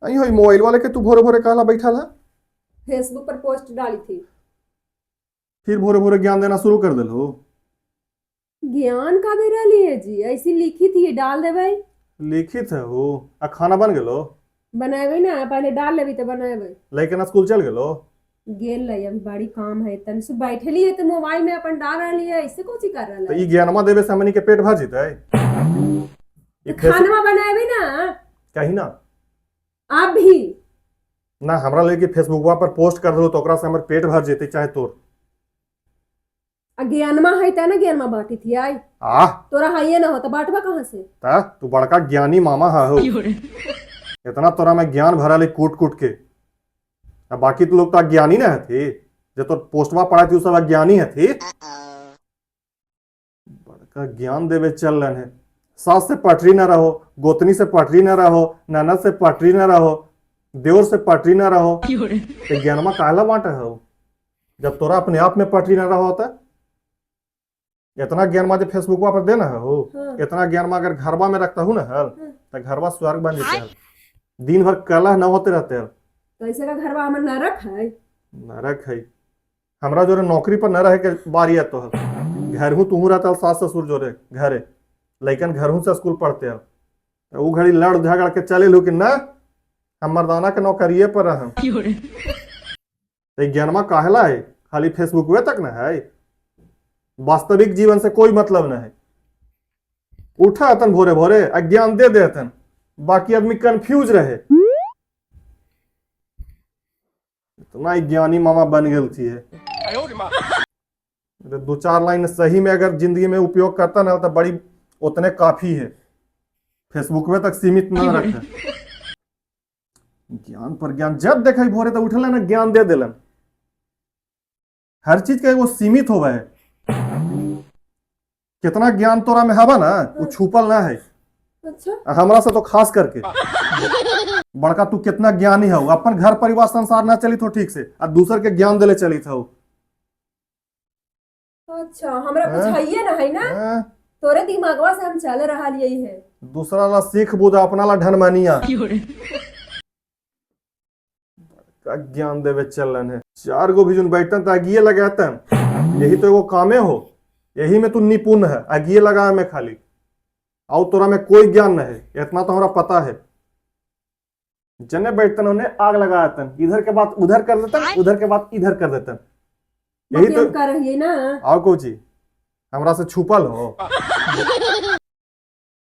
आई हो मोबाइल वाले के तू भोरे भोरे कहला बैठा था। फेसबुक पर पोस्ट डाली थी। फिर भोरे भोरे ज्ञान देना शुरू कर दिल हो। ज्ञान का दे रही है जी, ऐसी लिखी थी डाल दे भाई। लिखित है हो। आ खाना बन गेलो। बनावे ना, पहले डाल लेवी तो बनावे। लेकिन स्कूल चल गेलो। गेल रही अभी बड़ी काम है, तन से बैठली है तो मोबाइल में अपन डाल रही है, इससे कुछ कर रहा तो है। ई ज्ञानमा देवे से हमनी के पेट भर जीते। तो खाना बनावे ना कहीं ना आप भी। ना हमरा लेके फेसबुकवा पर पोस्ट कर दो तो ओकरा से हमर पेट भर जेते चाहे तोर। ज्ञानमा है ता ना, ज्ञानमा बांटी थी आई। आ तोरा है ना हो तो बांटवा कहाँ से? ता तू बड़का ज्ञानी मामा है हो। इतना तोरा में ज्ञान भरा ले कूट कूट के। अब बाकी तो लोग तो अज्ञानी ना थे। जो तो पोस्टवा पढ़ा थी वो सब अज्ञानी है थे। बड़का ज्ञान देवे चल रहे हैं। सास से पटरी ना रहो, गोतनी से पटरी ना रहो, ननद से पटरी ना रहो, देवर से पटरी ना रहो। तो ज्ञानमा काहला बांटा हो जब तोरा अपने आप में पटरी ना रहो होता। इतना ज्ञान माजे फेसबुकवा पर देना है हो। हाँ। इतना ज्ञान में अगर घरवा में रखता हूँ ना हल तो घरवा स्वर्ग बन जाते हैं। दिन भर कलह न होते रहते हैं। तो ऐसे का घरवा हमर नरक है। नरक है। हमरा जो नौकरी पर न रहे के बारी है तो हल घर हूँ तू रहता सास ससुर जो रे घरे लेकिन घर हूँ से स्कूल पढ़ते हैं। तो वो घड़ी लड़ झगड़ के चले लू कि न हम मर्दाना के नौकरिए पर रह। तो ज्ञानमा काहला है खाली फेसबुकवे तक न है। वास्तविक जीवन से कोई मतलब नहीं। उठा अतन भोरे भोरे अज्ञान दे देतन, बाकी आदमी कंफ्यूज रहे। इतना ज्ञानी मामा बन गई थी है। दो चार लाइन सही में अगर जिंदगी में उपयोग करता ना तो बड़ी उतने काफी है। फेसबुक में तक सीमित न रखे। ज्ञान पर ज्ञान जब देखा भोरे तो उठल ना ज्ञान दे दिलन। हर चीज का एगो सीमित होवे है। कितना ज्ञान तोरा में हवा ना वो छुपल ना है। अच्छा हमरा से तो खास करके बड़का तू कितना ज्ञानी हो। अपन घर परिवार संसार ना चली तो ठीक से और दूसर के ज्ञान देले चली था। अच्छा हमरा कुछ है ना है ना। तोरे दिमागवा से हम चल रहा यही है। दूसरा ला सीख बुध अपना ला ढनमनिया का ज्ञान देवे चलन है। चार गो भी जुन बैठन तो अगिए लगातन। यही तो एगो कामे हो। यही में तू निपुण है अगिए लगा में खाली और तोरा में कोई ज्ञान नहीं है। इतना तो हमरा पता है। जने बैठतन उन्हें आग लगातन, इधर के बाद उधर कर देतन, उधर के बाद इधर कर देतन। यही तो कर रही है ना। आओ कोची हमरा से छुपल हो।